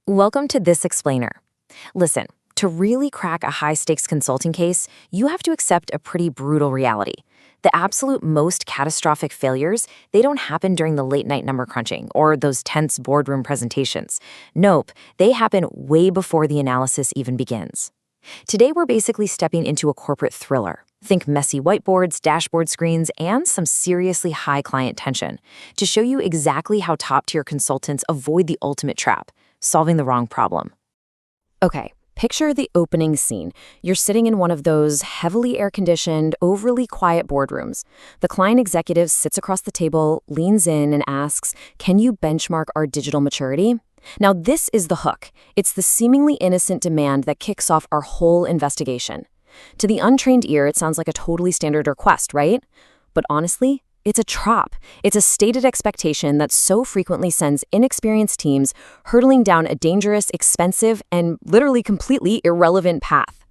Welcome to This Explainer. Listen, to really crack a high-stakes consulting case, you have to accept a pretty brutal reality. The absolute most catastrophic failures, they don't happen during the late-night number crunching or those tense boardroom presentations. Nope, they happen way before the analysis even begins. Today, we're basically stepping into a corporate thriller. Think messy whiteboards, dashboard screens, and some seriously high client tension to show you exactly how top-tier consultants avoid the ultimate trap, solving the wrong problem. Okay, picture the opening scene. You're sitting in one of those heavily air-conditioned, overly quiet boardrooms. The client executive sits across the table, leans in, and asks, "Can you benchmark our digital maturity?" Now, this is the hook. It's the seemingly innocent demand that kicks off our whole investigation. To the untrained ear, it sounds like a totally standard request, right? But honestly, it's a trap. It's a stated expectation that so frequently sends inexperienced teams hurtling down a dangerous, expensive, and literally completely irrelevant path.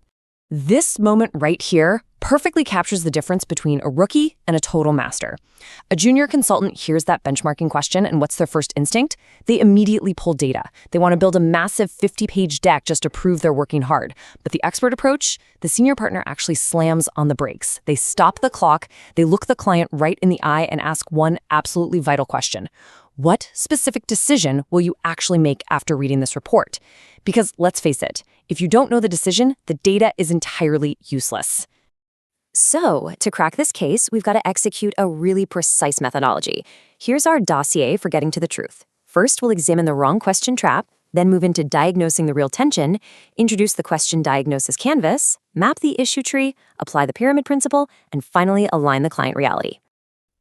This moment right here perfectly captures the difference between a rookie and a total master. A junior consultant hears that benchmarking question, and what's their first instinct? They immediately pull data. They want to build a massive 50-page deck just to prove they're working hard. But the expert approach, the senior partner actually slams on the brakes. They stop the clock, they look the client right in the eye and ask one absolutely vital question. What specific decision will you actually make after reading this report? Because let's face it, if you don't know the decision, the data is entirely useless. So, to crack this case, we've got to execute a really precise methodology. Here's our dossier for getting to the truth. First, we'll examine the wrong question trap, then move into diagnosing the real tension, introduce the question diagnosis canvas, map the issue tree, apply the pyramid principle, and finally align the client reality.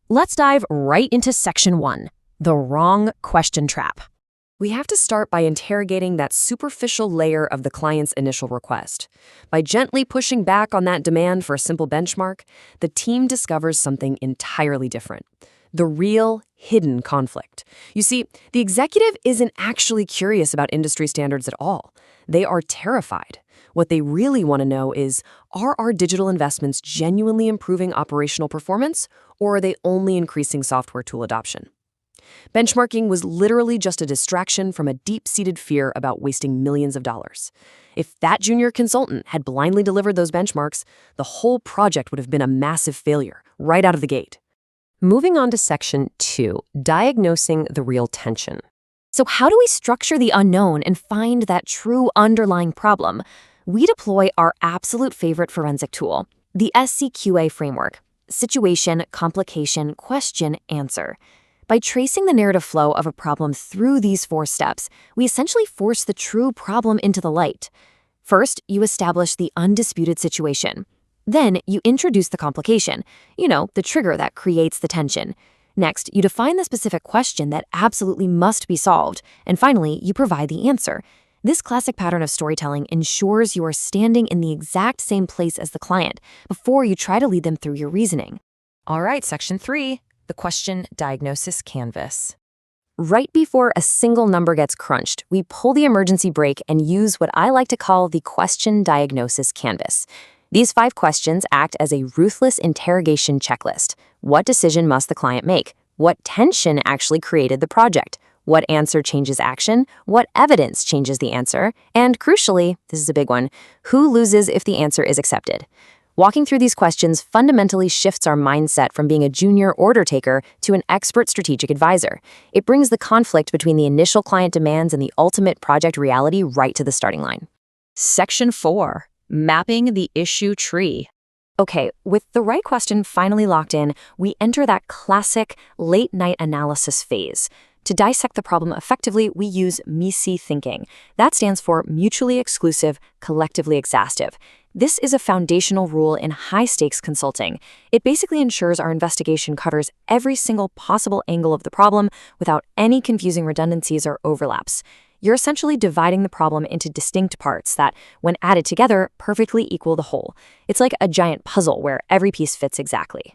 Let's dive right into section 1, the wrong question trap. We have to start by interrogating that superficial layer of the client's initial request. By gently pushing back on that demand for a simple benchmark, the team discovers something entirely different. The real, hidden conflict. You see, the executive isn't actually curious about industry standards at all. They are terrified. What they really want to know is, are our digital investments genuinely improving operational performance, or are they only increasing software tool adoption? Benchmarking was literally just a distraction from a deep-seated fear about wasting millions of dollars. If that junior consultant had blindly delivered those benchmarks, the whole project would have been a massive failure, right out of the gate. Moving on to section 2, diagnosing the real tension. So how do we structure the unknown and find that true underlying problem? We deploy our absolute favorite forensic tool, the SCQA framework: situation, complication, question, answer. By tracing the narrative flow of a problem through these 4 steps, we essentially force the true problem into the light. First, you establish the undisputed situation. Then, you introduce the complication, the trigger that creates the tension. Next, you define the specific question that absolutely must be solved. And finally, you provide the answer. This classic pattern of storytelling ensures you are standing in the exact same place as the client before you try to lead them through your reasoning. All right, section 3. The question diagnosis canvas. Right before a single number gets crunched, we pull the emergency brake and use what I like to call the question diagnosis canvas. These 5 questions act as a ruthless interrogation checklist. What decision must the client make? What tension actually created the project? What answer changes action? What evidence changes the answer? And crucially, this is a big one, who loses if the answer is accepted? Walking through these questions fundamentally shifts our mindset from being a junior order taker to an expert strategic advisor. It brings the conflict between the initial client demands and the ultimate project reality right to the starting line. Section 4, mapping the issue tree. Okay, with the right question finally locked in, we enter that classic late-night analysis phase. To dissect the problem effectively, we use MISI thinking. That stands for mutually exclusive, collectively exhaustive. This is a foundational rule in high-stakes consulting. It basically ensures our investigation covers every single possible angle of the problem without any confusing redundancies or overlaps. You're essentially dividing the problem into distinct parts that, when added together, perfectly equal the whole. It's like a giant puzzle where every piece fits exactly.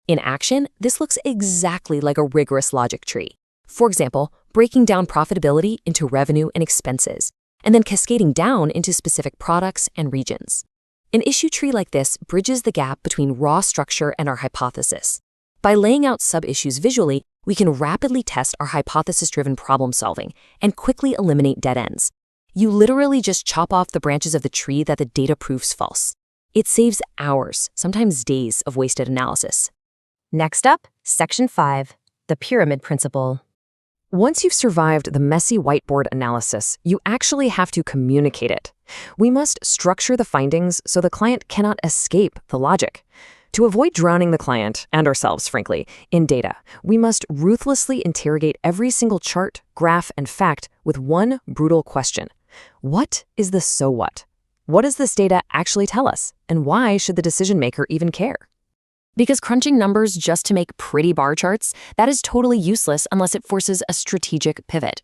In action, this looks exactly like a rigorous logic tree. For example, breaking down profitability into revenue and expenses, and then cascading down into specific products and regions. An issue tree like this bridges the gap between raw structure and our hypothesis. By laying out sub-issues visually, we can rapidly test our hypothesis-driven problem solving and quickly eliminate dead ends. You literally just chop off the branches of the tree that the data proves false. It saves hours, sometimes days, of wasted analysis. Next up, Section 5, the pyramid principle. Once you've survived the messy whiteboard analysis, you actually have to communicate it. We must structure the findings so the client cannot escape the logic. To avoid drowning the client, and ourselves, frankly, in data, we must ruthlessly interrogate every single chart, graph, and fact with one brutal question. What is the so what? What does this data actually tell us, and why should the decision maker even care? Because crunching numbers just to make pretty bar charts, that is totally useless unless it forces a strategic pivot.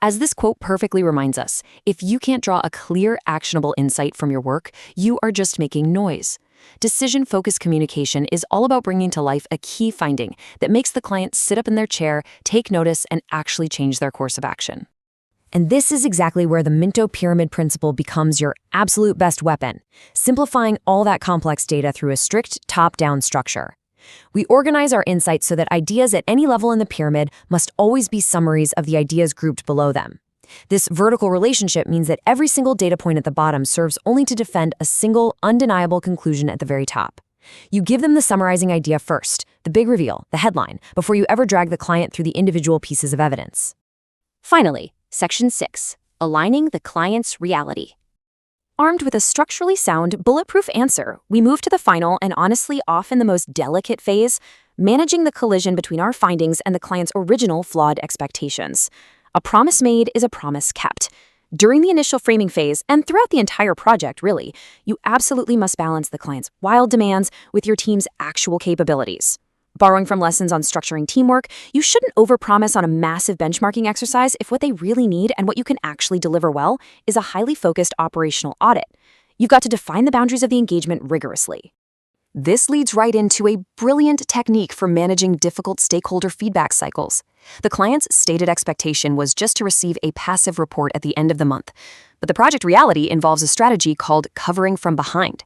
As this quote perfectly reminds us, if you can't draw a clear, actionable insight from your work, you are just making noise. Decision-focused communication is all about bringing to life a key finding that makes the client sit up in their chair, take notice, and actually change their course of action. And this is exactly where the Minto pyramid principle becomes your absolute best weapon, simplifying all that complex data through a strict top-down structure. We organize our insights so that ideas at any level in the pyramid must always be summaries of the ideas grouped below them. This vertical relationship means that every single data point at the bottom serves only to defend a single, undeniable conclusion at the very top. You give them the summarizing idea first, the big reveal, the headline, before you ever drag the client through the individual pieces of evidence. Finally, Section 6, aligning the client's reality. Armed with a structurally sound, bulletproof answer, we move to the final and honestly often the most delicate phase, managing the collision between our findings and the client's original flawed expectations. A promise made is a promise kept. During the initial framing phase, and throughout the entire project, really, you absolutely must balance the client's wild demands with your team's actual capabilities. Borrowing from lessons on structuring teamwork, you shouldn't overpromise on a massive benchmarking exercise if what they really need and what you can actually deliver well is a highly focused operational audit. You've got to define the boundaries of the engagement rigorously. This leads right into a brilliant technique for managing difficult stakeholder feedback cycles. The client's stated expectation was just to receive a passive report at the end of the month, but the project reality involves a strategy called covering from behind.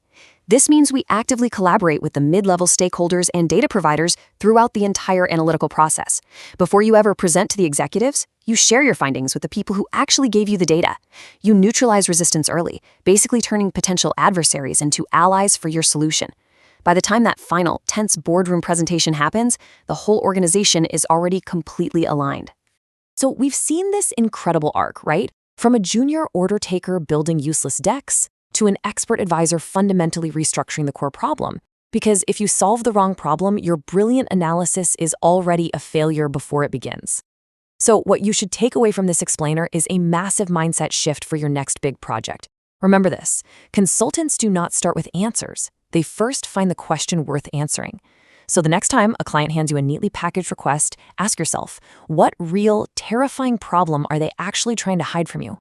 This means we actively collaborate with the mid-level stakeholders and data providers throughout the entire analytical process. Before you ever present to the executives, you share your findings with the people who actually gave you the data. You neutralize resistance early, basically turning potential adversaries into allies for your solution. By the time that final, tense boardroom presentation happens, the whole organization is already completely aligned. So we've seen this incredible arc, right? From a junior order taker building useless decks to an expert advisor fundamentally restructuring the core problem. Because if you solve the wrong problem, your brilliant analysis is already a failure before it begins. So what you should take away from this explainer is a massive mindset shift for your next big project. Remember this, consultants do not start with answers. They first find the question worth answering. So the next time a client hands you a neatly packaged request, ask yourself, what real, terrifying problem are they actually trying to hide from you?